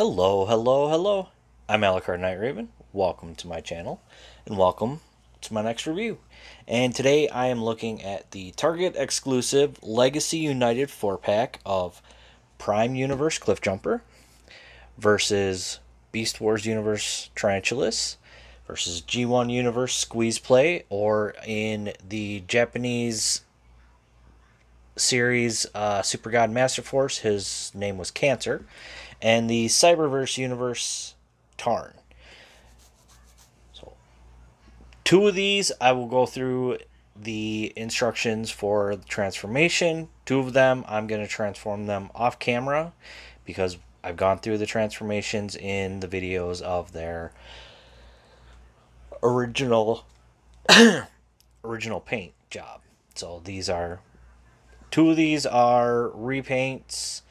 Hello, hello, hello. I'm Alucard Night Raven. Welcome to my channel, and welcome to my next review. And today I am looking at the Target exclusive Legacy United 4-pack of Prime Universe Cliffjumper versus Beast Wars Universe Tarantulas versus G1 Universe Squeezeplay, or in the Japanese series Super God Master Force, his name was Cancer, and the Cyberverse universe Tarn. So, two of these I will go through the instructions for the transformation. Two of them I'm going to transform them off camera because I've gone through the transformations in the videos of their original paint job. So two of these are repaints,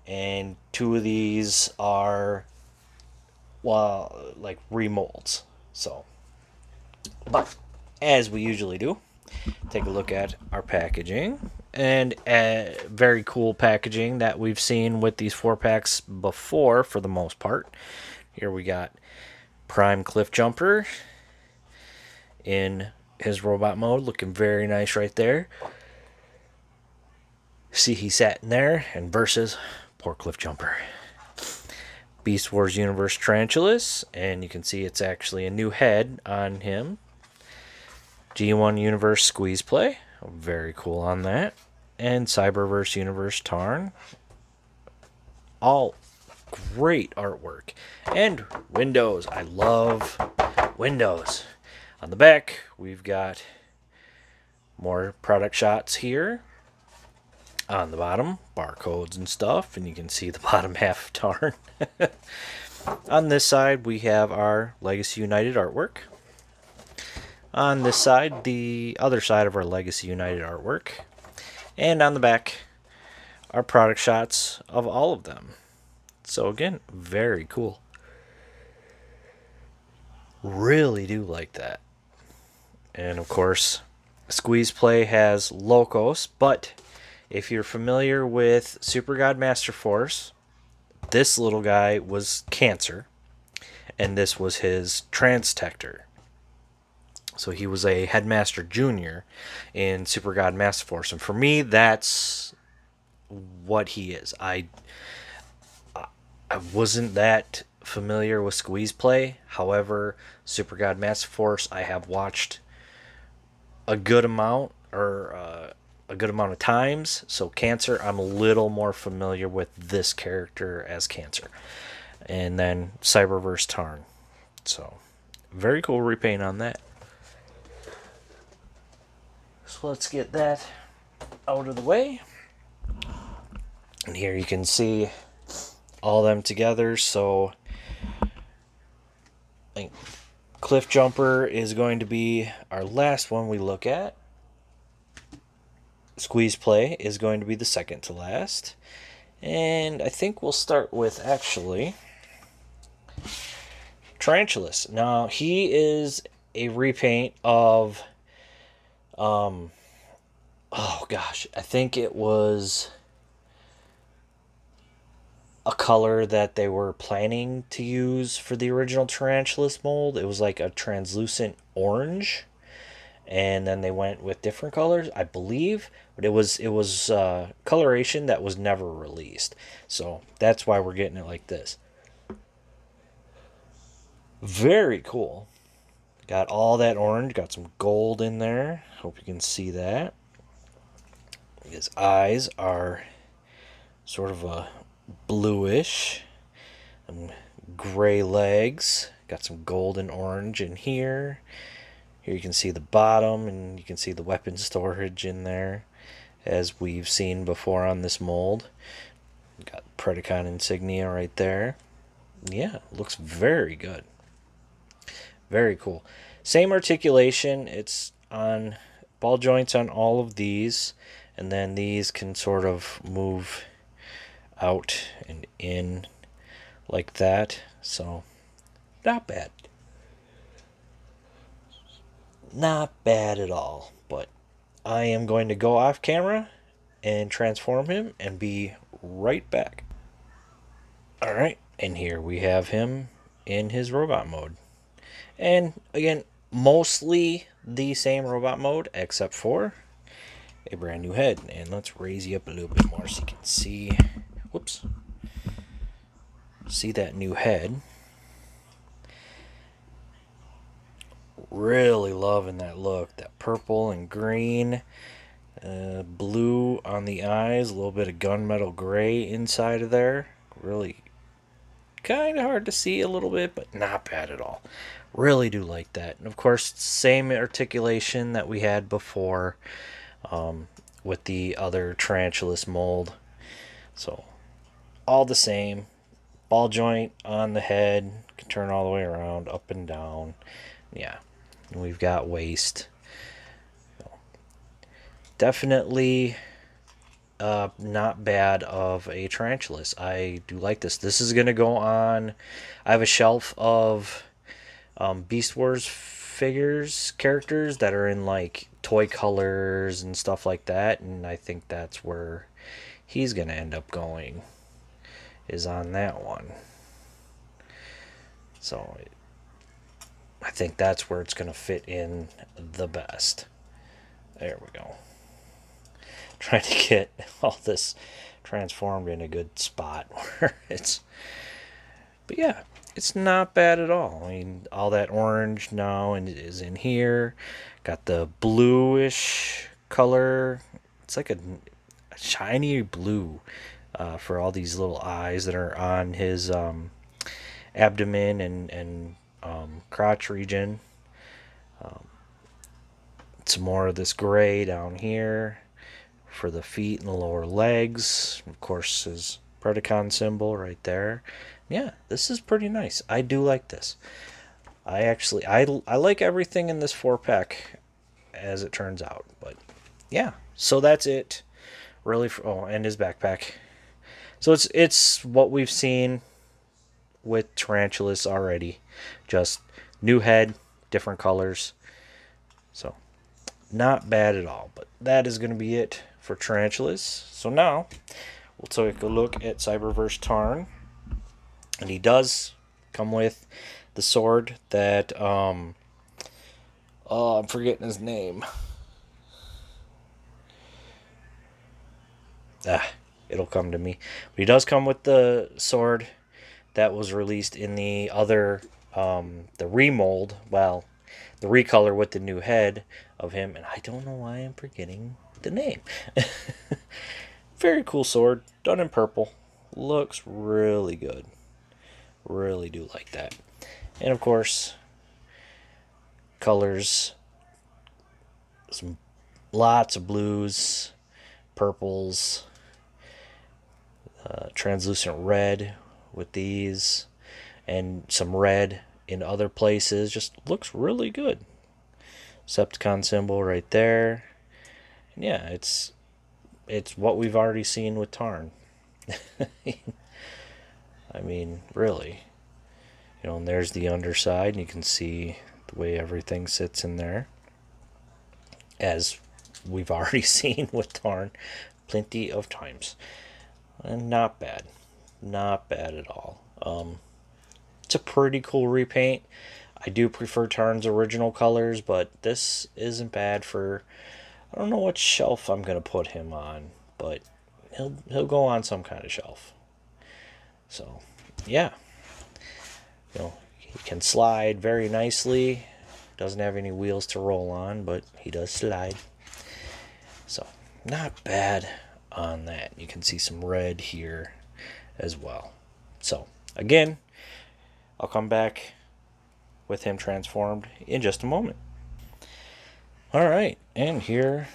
and two of these are, well, like remolds. So, but as we usually do, take a look at our packaging, and very cool packaging that we've seen with these 4-packs before for the most part. Here we got Prime Cliffjumper in his robot mode, looking very nice right there. See, he sat in there, and versus poor Cliffjumper. Beast Wars Universe Tarantulas, and you can see it's actually a new head on him. G1 Universe Squeezeplay, very cool on that. And Cyberverse Universe Tarn. All great artwork. And windows. I love windows. On the back, we've got more product shots here. On the bottom, barcodes and stuff, and you can see the bottom half of Tarn. On this side, we have our Legacy United artwork. On this side, the other side of our Legacy United artwork. And on the back, our product shots of all of them. So again, very cool. Really do like that. And of course, Squeezeplay has Locos, but if you're familiar with Super God Master Force, this little guy was Cancer, and this was his Transtector. So he was a Headmaster Junior in Super God Master Force, and for me, that's what he is. I wasn't that familiar with Squeezeplay. However, Super God Master Force, I have watched a good amount, or a good amount of times. So Cancer, I'm a little more familiar with this character as Cancer. And then Cyberverse Tarn. So very cool repaint on that. So let's get that out of the way. And here you can see all them together. So I think Cliffjumper is going to be our last one we look at. Squeezeplay is going to be the second to last. And I think we'll start with, actually, Tarantulas. Now, he is a repaint of, oh gosh, I think it was a color that they were planning to use for the original Tarantulas mold. It was like a translucent orange. And then they went with different colors, I believe, but it was coloration that was never released. So that's why we're getting it like this. Very cool. Got all that orange, got some gold in there. Hope you can see that. His eyes are sort of a bluish, and gray legs. Got some gold and orange in here. Here you can see the bottom, and you can see the weapon storage in there, as we've seen before on this mold. Got Predacon insignia right there. Yeah, looks very good. Very cool. Same articulation. It's on ball joints on all of these, and then these can sort of move out and in like that. So, not bad. Not bad at all, but I am going to go off camera and transform him and be right back. Alright, And here we have him in his robot mode. And again, mostly the same robot mode, except for a brand new head. And let's raise you up a little bit more so you can see. Whoops. See that new head. Really loving that look. That purple and green. Blue on the eyes. A little bit of gunmetal gray inside of there. Really kind of hard to see a little bit, but not bad at all. Really do like that. And of course, same articulation that we had before with the other Tarantulas mold. So, all the same. Ball joint on the head. Can turn all the way around, up and down. Yeah. And we've got waist. So, definitely not bad of a Tarantulas. I do like this. This is going to go on. I have a shelf of Beast Wars figures, characters that are in like toy colors and stuff like that, and I think that's where he's going to end up going, is on that one. So I think that's where it's going to fit in the best. There we go. Trying to get all this transformed in a good spot where it's, but yeah, it's not bad at all. I mean, all that orange now and is in here. Got the bluish color. It's like a shiny blue for all these little eyes that are on his abdomen and crotch region. Some more of this gray down here for the feet and the lower legs. Of course, his Predacon symbol right there. Yeah, this is pretty nice. I do like this. I like everything in this 4-pack as it turns out. But yeah, so that's it. Really, oh, and his backpack. So it's what we've seen with Tarantulas already. Just new head, different colors. So not bad at all. But that is going to be it for Tarantulas. So now we'll take a look at Cyberverse Tarn. And he does come with the sword that I'm forgetting his name. It'll come to me. But he does come with the sword that was released in the other the remold, well, the recolor with the new head of him, and I don't know why I'm forgetting the name. Very cool sword, done in purple. Looks really good. Really do like that. And of course, colors, lots of blues, purples, translucent red with these, and some red in other places. Just looks really good. Septicon symbol right there. And yeah, it's what we've already seen with Tarn. I mean, really. You know, and there's the underside, and you can see the way everything sits in there. As we've already seen with Tarn plenty of times. And not bad. Not bad at all. It's a pretty cool repaint. I do prefer Tarn's original colors, but this isn't bad for... I don't know what shelf I'm going to put him on, but he'll go on some kind of shelf. So, yeah. You know, he can slide very nicely. Doesn't have any wheels to roll on, but he does slide. So, not bad on that. You can see some red here as well. So, again, I'll come back with him transformed in just a moment. Alright, and here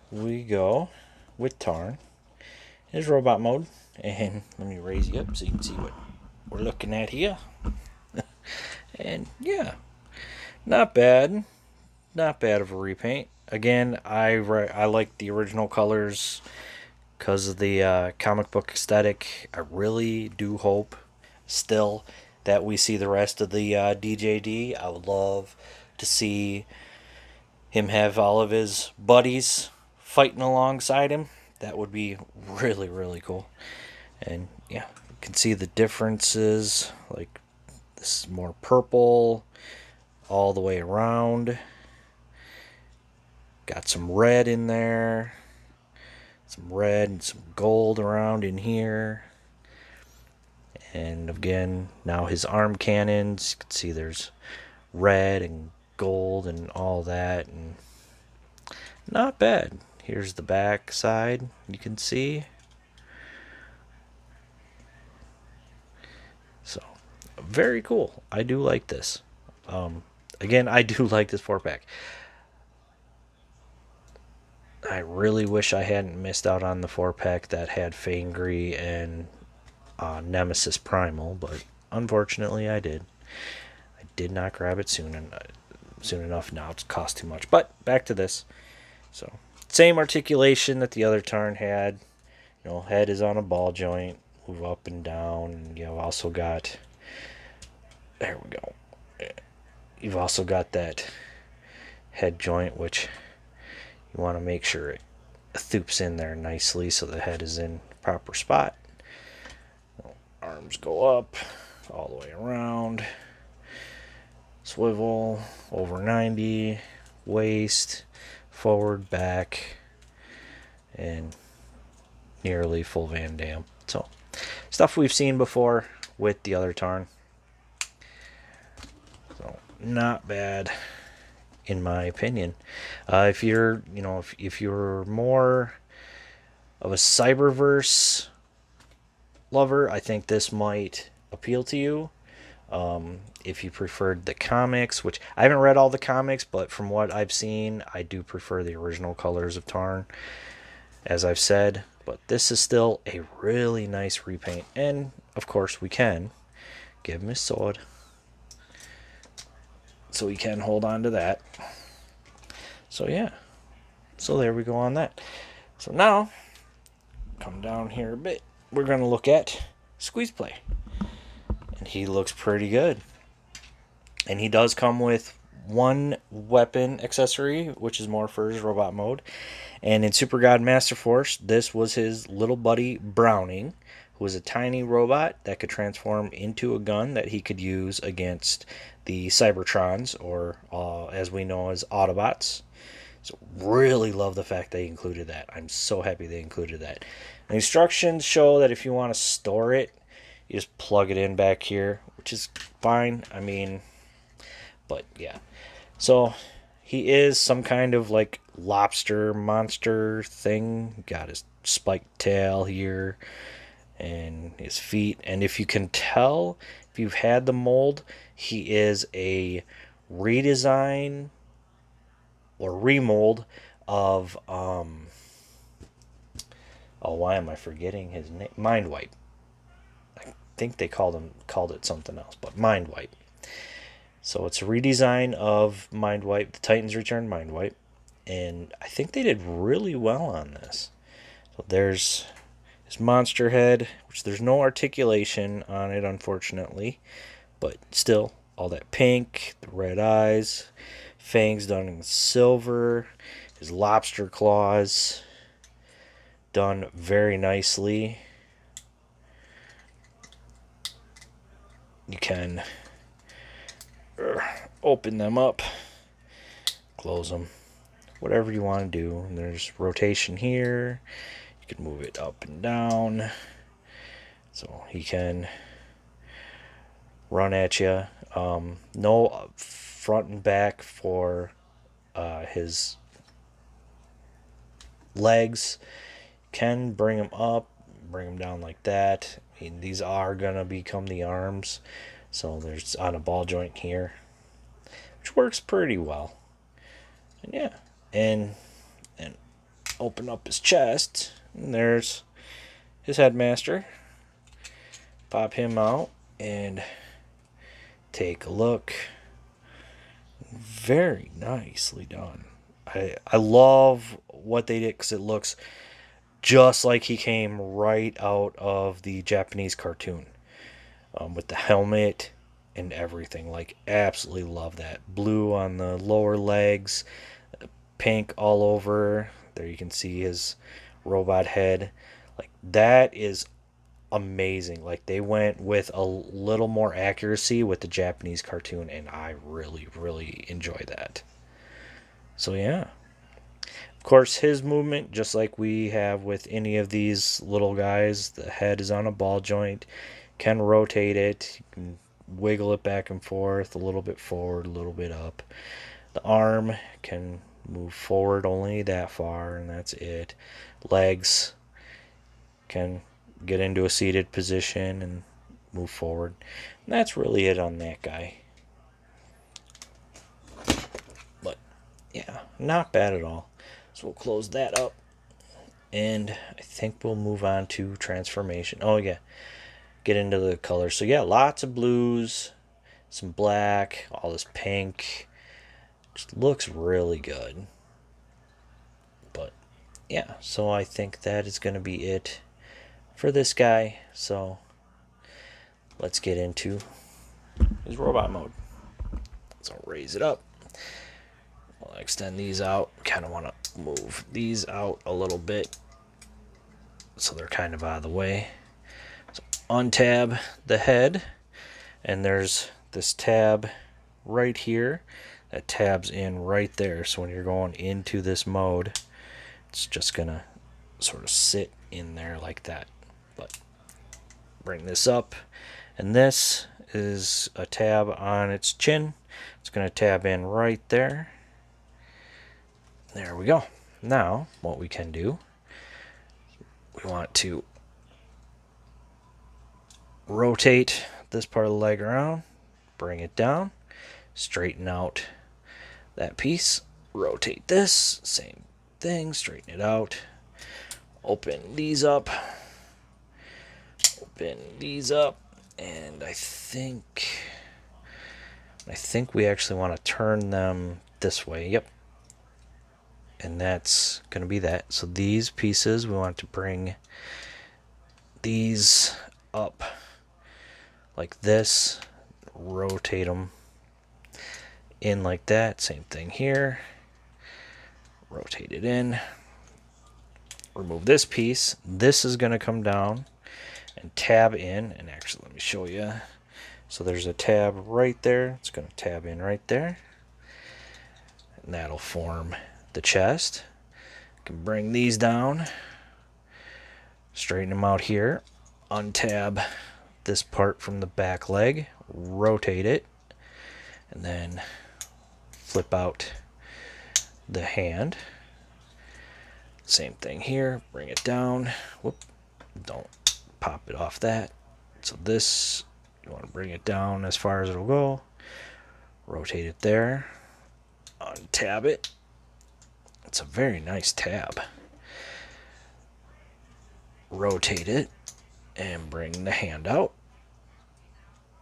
we go with Tarn. His robot mode. And let me raise you up so you can see what we're looking at here. And yeah, not bad. Not bad of a repaint. Again, I like the original colors because of the comic book aesthetic. I really do hope still that we see the rest of the DJD. I would love to see him have all of his buddies fighting alongside him. That would be really, really cool. And yeah, can see the differences. Like, this is more purple all the way around. Got some red in there. Some red and some gold around in here. And again, now his arm cannons. You can see there's red and gold and all that. And not bad. Here's the back side. You can see. So, very cool. I do like this. Again, I do like this 4-pack. I really wish I hadn't missed out on the 4-pack that had Fangry and Nemesis Primal, but unfortunately I did. I did not grab it soon enough. Now it's cost too much. But back to this. So, same articulation that the other Tarn had. You know, head is on a ball joint, move up and down. And you've also got, there we go. You've also got that head joint, which you want to make sure it thoops in there nicely so the head is in the proper spot. Arms go up all the way around. Swivel over 90, waist, forward, back, and nearly full Van Damme. So, stuff we've seen before with the other Tarn. So, not bad in my opinion. If you're, if you're more of a Cyberverse lover, I think this might appeal to you. If you preferred the comics, which I haven't read all the comics, but from what I've seen, I do prefer the original colors of Tarn, as I've said. But this is still a really nice repaint, and of course we can give him his sword, so we can hold on to that. So yeah, so there we go on that. So now, come down here a bit, we're going to look at Squeezeplay. And he looks pretty good. And he does come with one weapon accessory, which is more for his robot mode. And in Super God Master Force, this was his little buddy Browning, who was a tiny robot that could transform into a gun that he could use against the Cybertrons, or as we know as Autobots. So really love the fact they included that. I'm so happy they included that. The instructions show that if you want to store it, you just plug it in back here, which is fine. I mean, but yeah. So he is some kind of like lobster monster thing. Got his spiked tail here and his feet. And if you can tell, if you've had the mold, he is a redesign or remold of why am I forgetting his name? Mindwipe. I think they called it something else, but Mindwipe. So it's a redesign of Mindwipe, the Titans Return Mindwipe, and I think they did really well on this. So there's his monster head, which there's no articulation on it, unfortunately, but still, all that pink, the red eyes, fangs done in silver, his lobster claws done very nicely. You can open them up, close them, whatever you want to do. And there's rotation here. You can move it up and down, so he can run at you. No front and back for his legs. Can bring them up, bring them down like that. I mean, these are gonna become the arms, so there's on a ball joint here, which works pretty well. And yeah, and open up his chest, and there's his headmaster. Pop him out and take a look. Very nicely done. I love what they did, because it looks just like he came right out of the Japanese cartoon, with the helmet and everything. Like, absolutely love that. Blue on the lower legs, pink all over. There you can see his robot head. Like, that is amazing. Like, they went with a little more accuracy with the Japanese cartoon, and I really, really enjoy that. So, yeah. Of course, his movement, just like we have with any of these little guys, the head is on a ball joint, can rotate it, you can wiggle it back and forth, a little bit forward, a little bit up. The arm can move forward only that far, and that's it. Legs can get into a seated position and move forward. And that's really it on that guy. But yeah, not bad at all. So we'll close that up. And I think we'll move on to transformation. Oh yeah, get into the colors. So yeah, lots of blues, some black, all this pink. Just looks really good. But yeah, so I think that is going to be it for this guy. So let's get into his robot mode. So I'll raise it up. I'll extend these out. Kind of want to move these out a little bit so they're kind of out of the way. So untab the head, and there's this tab right here that tabs in right there. So when you're going into this mode, it's just gonna sort of sit in there like that. But bring this up, and this is a tab on its chin. It's gonna tab in right there. There we go. Now what we can do, we want to rotate this part of the leg around, bring it down, straighten out that piece, rotate this, same thing, straighten it out, open these up, and I think we actually want to turn them this way. Yep. And that's going to be that. So these pieces, we want to bring these up like this, rotate them in like that. Same thing here. Rotate it in. Remove this piece. This is going to come down and tab in. And actually, let me show you. So there's a tab right there. It's going to tab in right there. And that'll form the chest. You can bring these down. Straighten them out here. Untab this part from the back leg. Rotate it. And then flip out the hand. Same thing here. Bring it down. Whoop. Don't pop it off that. So this, you want to bring it down as far as it'll go. Rotate it there. Untab it. It's a very nice tab. Rotate it and bring the hand out.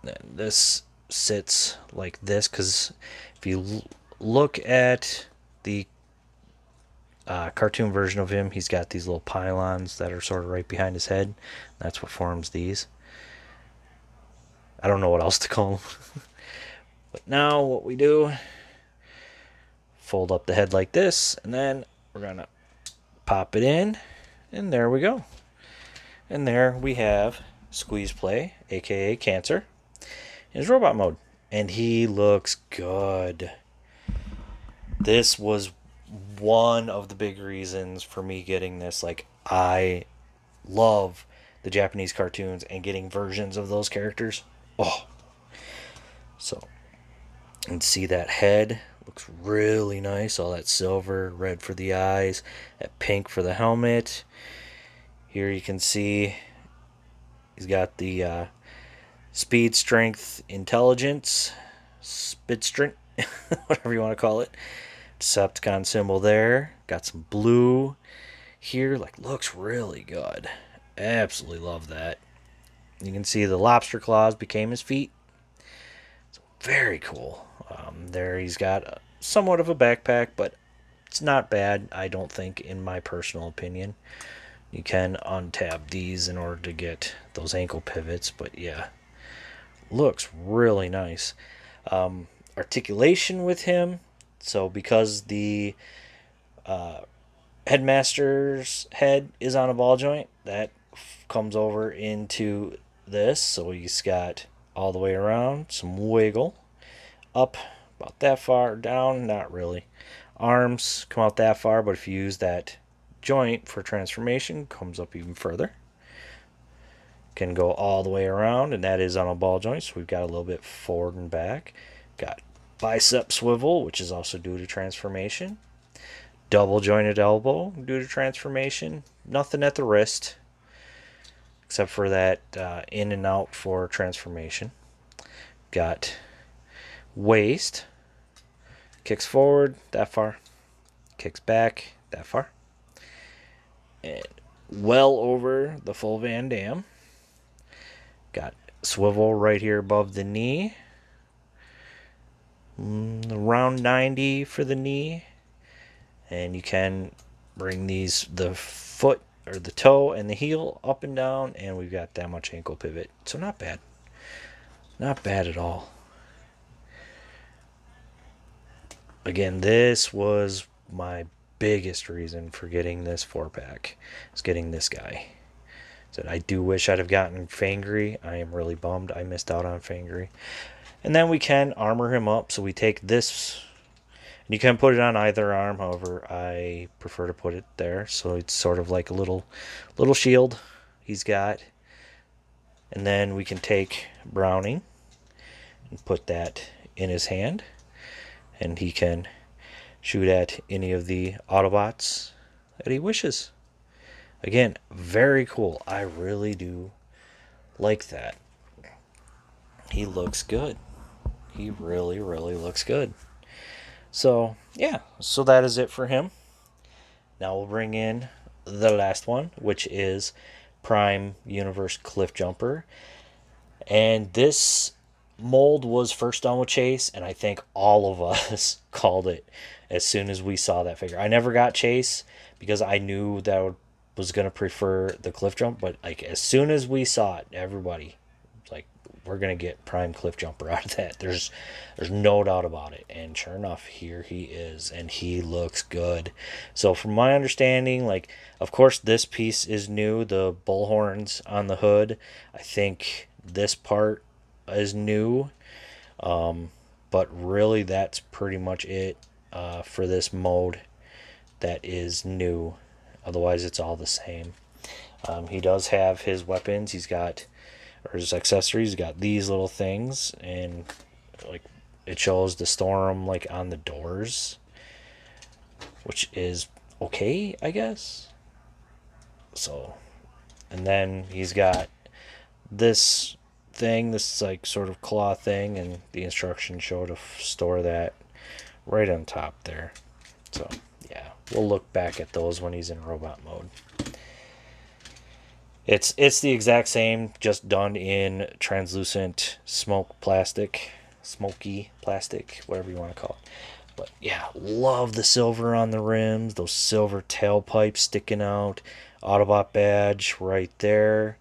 Then this sits like this, because if you look at the cartoon version of him, he's got these little pylons that are sort of right behind his head. That's what forms these. I don't know what else to call them. But now what we do, fold up the head like this, and then we're gonna pop it in, and there we go. And there we have Squeezeplay, aka Cancer, in his robot mode. And he looks good. This was one of the big reasons for me getting this. Like, I love the Japanese cartoons, and getting versions of those characters. Oh. So, and see that head looks really nice. All that silver, red for the eyes, that pink for the helmet. Here you can see he's got the speed, strength, intelligence, spidstrength, whatever you want to call it. Decepticon symbol there. Got some blue here. Like, looks really good. Absolutely love that. You can see the lobster claws became his feet. It's very cool. There he's got somewhat of a backpack, but it's not bad, I don't think, in my personal opinion. You can untab these in order to get those ankle pivots, but yeah, looks really nice. Articulation with him. So because the headmaster's head is on a ball joint, that comes over into this, so he's got all the way around, some wiggle, up about that far, down, not really. Arms come out that far, but if you use that joint for transformation, comes up even further. Can go all the way around, and that is on a ball joint, so we've got a little bit forward and back. Got bicep swivel, which is also due to transformation. Double jointed elbow due to transformation. Nothing at the wrist, except for that in and out for transformation. Got waist, kicks forward that far, kicks back that far, and well over the full Van Damme. Got swivel right here above the knee, around 90 for the knee, and you can bring the foot or the toe and the heel up and down, and we've got that much ankle pivot, so not bad. Not bad at all. Again, this was my biggest reason for getting this 4-pack, is getting this guy. So I do wish I'd have gotten Fangry. I am really bummed I missed out on Fangry. And then we can armor him up, so we take this, and you can put it on either arm, however I prefer to put it there, so it's sort of like a little shield he's got. And then we can take Browning and put that in his hand, and he can shoot at any of the Autobots that he wishes. Again, very cool. I really do like that. He looks good. He really, really looks good. So, yeah. So that is it for him. Now we'll bring in the last one, which is Prime Universe Cliffjumper. And this mold was first done with Chase, and I think all of us called it as soon as we saw that figure. I never got Chase because I knew that was going to prefer the Cliffjumper, but like as soon as we saw it, everybody was like, we're going to get Prime Cliffjumper out of that. There's no doubt about it. And sure enough, here he is, and he looks good. So from my understanding, like, of course this piece is new, the bullhorns on the hood. I think this part is new, but really that's pretty much it for this mode that is new. Otherwise it's all the same. He does have his weapons. He's got, or his accessories. He's got these little things, and like it shows the storm like on the doors, which is okay, I guess. So, and then he's got this thing, this like sort of claw thing, and the instructions show to store that right on top there. So yeah, we'll look back at those when he's in robot mode. It's the exact same, just done in translucent smoky plastic, whatever you want to call it. But yeah, love the silver on the rims, those silver tailpipes sticking out, Autobot badge right there.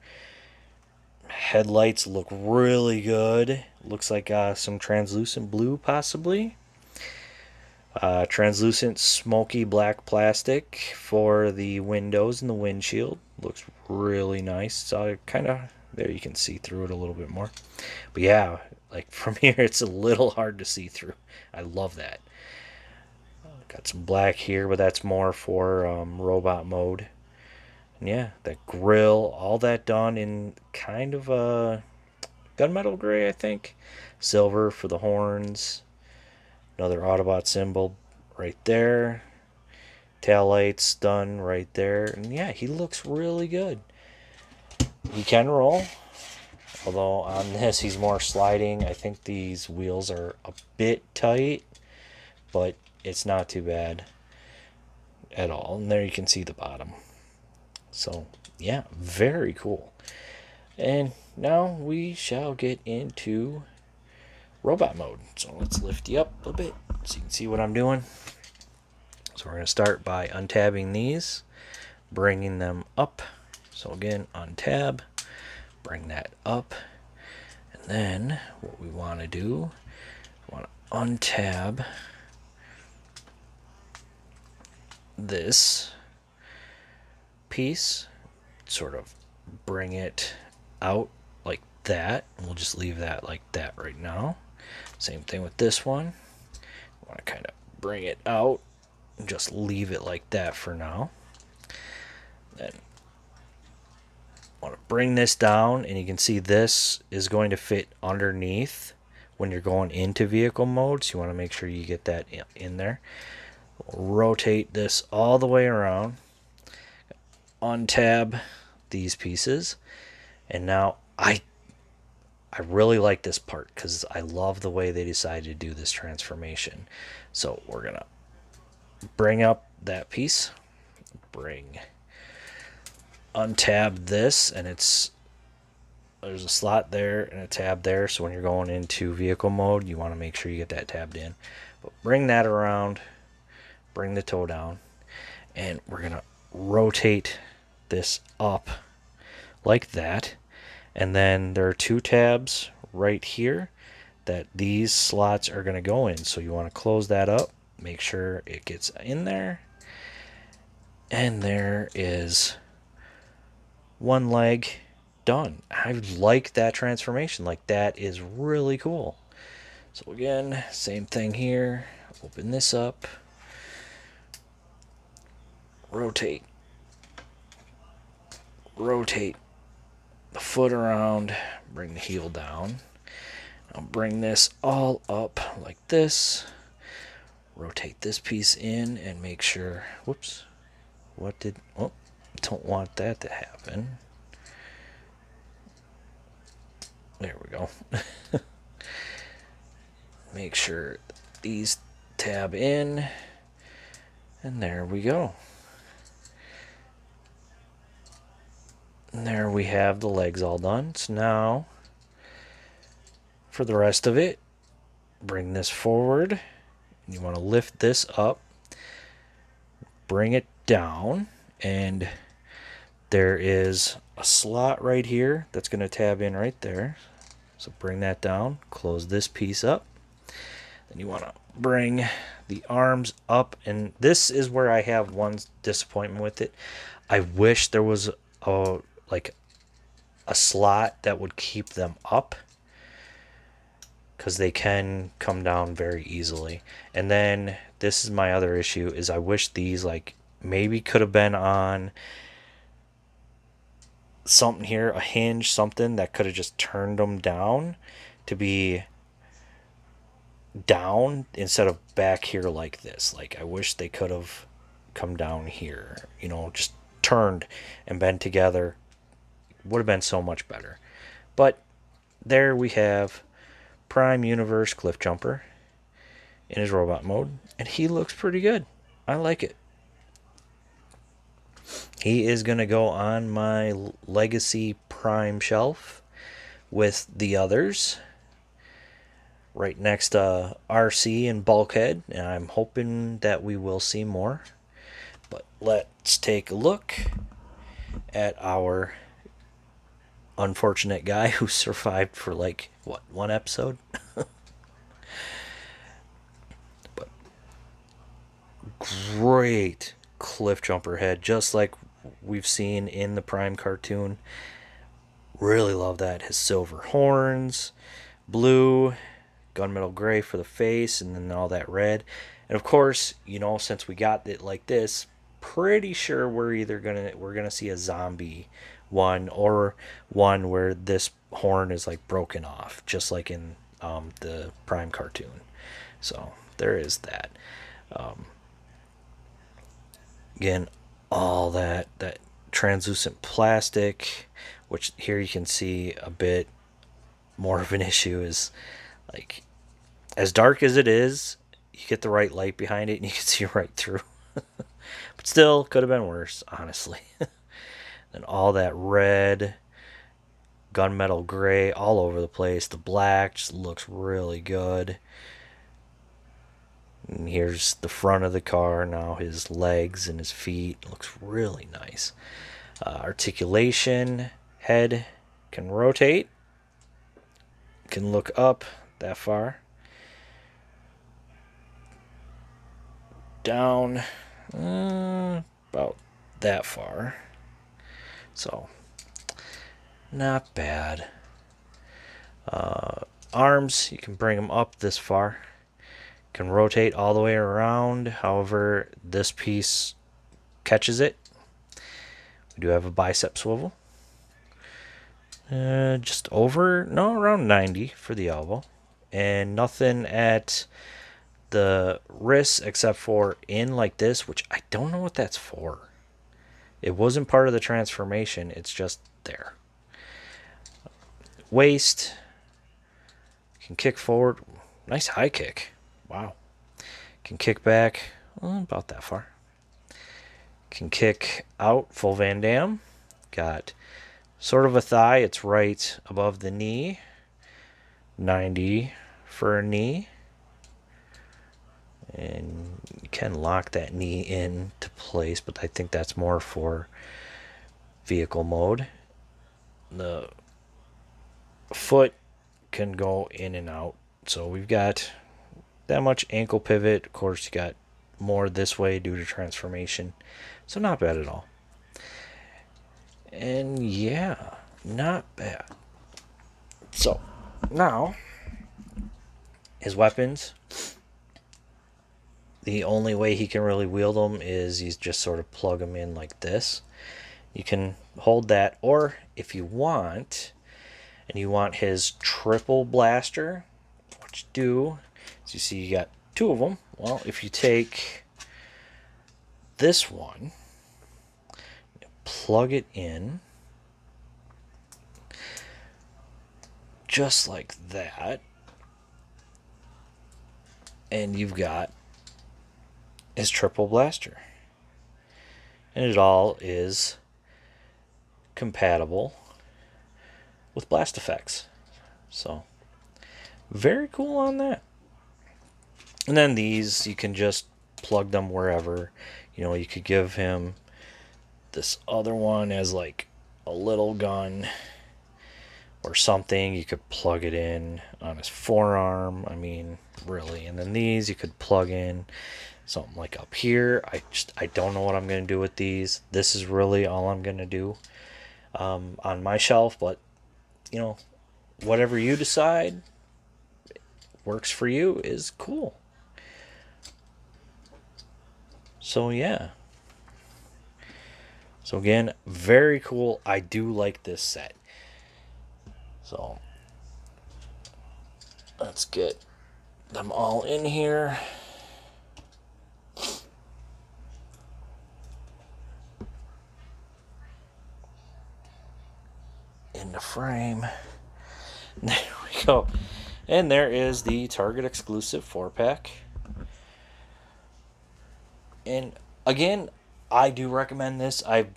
Headlights look really good. Looks like some translucent blue possibly. Translucent smoky black plastic for the windows and the windshield. Looks really nice. So kind of, there you can see through it a little bit more. But yeah, like from here it's a little hard to see through. I love that. Got some black here, but that's more for robot mode. And yeah, that grill, all that done in kind of a gunmetal gray, I think. Silver for the horns. Another Autobot symbol right there. Tail lights done right there. And yeah, he looks really good. He can roll, although on this he's more sliding. I think these wheels are a bit tight, but it's not too bad at all. And there you can see the bottom. So yeah, very cool. And now we shall get into robot mode. So let's lift you up a bit so you can see what I'm doing. So we're going to start by untabbing these, bringing them up. So again, untab, bring that up, and then what we want to do, we want to untab this piece, sort of bring it out like that. We'll just leave that like that right now. Same thing with this one. Want to kind of bring it out and just leave it like that for now. Then want to bring this down, and you can see this is going to fit underneath when you're going into vehicle mode, so you want to make sure you get that in there. Rotate this all the way around, untab these pieces, and now I really like this part because I love the way they decided to do this transformation. So we're gonna bring up that piece, untab this, and there's a slot there and a tab there, so when you're going into vehicle mode you want to make sure you get that tabbed in. But bring that around, bring the toe down, and we're gonna rotate this up like that. And then there are two tabs right here that these slots are going to go in, so you want to close that up, make sure it gets in there, and there is one leg done. I like that transformation. Like, that is really cool. So again, same thing here. Open this up, rotate the foot around, bring the heel down. I'll bring this all up like this, rotate this piece in, and make sure, whoops, don't want that to happen. There we go. Make sure these tab in, and there we go. And there we have the legs all done. So now, for the rest of it, bring this forward. You want to lift this up, bring it down, and there is a slot right here that's going to tab in right there. So bring that down, close this piece up. Then you want to bring the arms up, and this is where I have one disappointment with it. I wish there was a slot that would keep them up, because they can come down very easily. And then this is my other issue, is I wish these maybe could have been on something here, a hinge, something that could have just turned them down to be down instead of back here like this. Like, I wish they could have come down here, just turned and been together. Would have been so much better. But there we have Prime Universe Cliffjumper in his robot mode, and he looks pretty good. I like it. He is going to go on my Legacy Prime shelf with the others, right next to RC and Bulkhead, and I'm hoping that we will see more. But let's take a look at our unfortunate guy who survived for one episode. But great Cliffjumper head, just like we've seen in the Prime cartoon. Really love that. His silver horns, blue, gunmetal gray for the face, and then all that red. And of course, since we got it like this, pretty sure we're gonna see a zombie one, or one where this horn is broken off, just like in the Prime cartoon. So there is that. Again, all that translucent plastic, which here you can see a bit more of an issue, is as dark as it is, you get the right light behind it and you can see right through. But still, could have been worse, honestly. And all that red, gunmetal gray all over the place. The black just looks really good. And here's the front of the car now. His legs and his feet looks really nice. Articulation, head can rotate, can look up that far, down about that far. So Not bad. Arms, you can bring them up this far. Can rotate all the way around. However, this piece catches it. We do have a bicep swivel. Just over, no, around 90 for the elbow. And nothing at the wrist except for in like this, which I don't know what that's for. It wasn't part of the transformation. It's just there. Waist. Can kick forward. Nice high kick. Wow. Can kick back about that far. Can kick out full Van Damme. Got sort of a thigh. It's right above the knee. 90 for a knee. And you can lock that knee into place, but I think that's more for vehicle mode. The foot can go in and out. So we've got that much ankle pivot. Of course, you got more this way due to transformation. So not bad at all. And yeah, not bad. So now his weapons, the only way he can really wield them is you just sort of plug them in like this. You can hold that, or if you want, and you want his triple blaster, what you do is you see you got two of them. Well, if you take this one, plug it in just like that, and you've got his triple blaster, and it all is compatible with blast effects. So very cool on that. And then these, you can just plug them wherever. You know, you could give him this other one as like a little gun or something. You could plug it in on his forearm. I mean, really. And then these you could plug in something like up here. I don't know what I'm going to do with these. This is really all I'm going to do on my shelf. But, you know, whatever you decide works for you is cool. So, yeah. So, again, very cool. I do like this set. So, let's get them all in here. In the frame. There we go. And there is the Target exclusive 4-pack. And again, I do recommend this. I've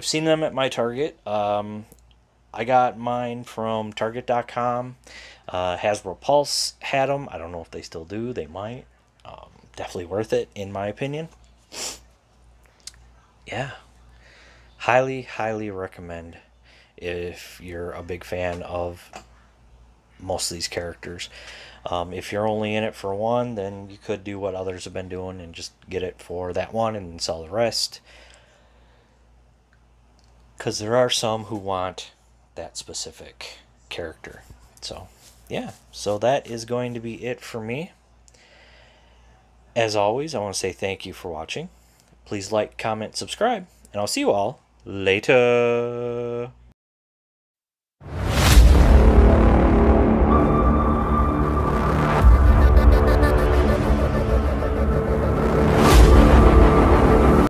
seen them at my Target. I got mine from Target.com. Hasbro Pulse had them. I don't know if they still do. They might. Definitely worth it, in my opinion. Yeah. Highly, highly recommend if you're a big fan of most of these characters. If you're only in it for one, then you could do what others have been doing and just get it for that one and sell the rest. Because there are some who want that specific character. So, yeah. So that is going to be it for me. As always, I want to say thank you for watching. Please like, comment, subscribe, and I'll see you all later.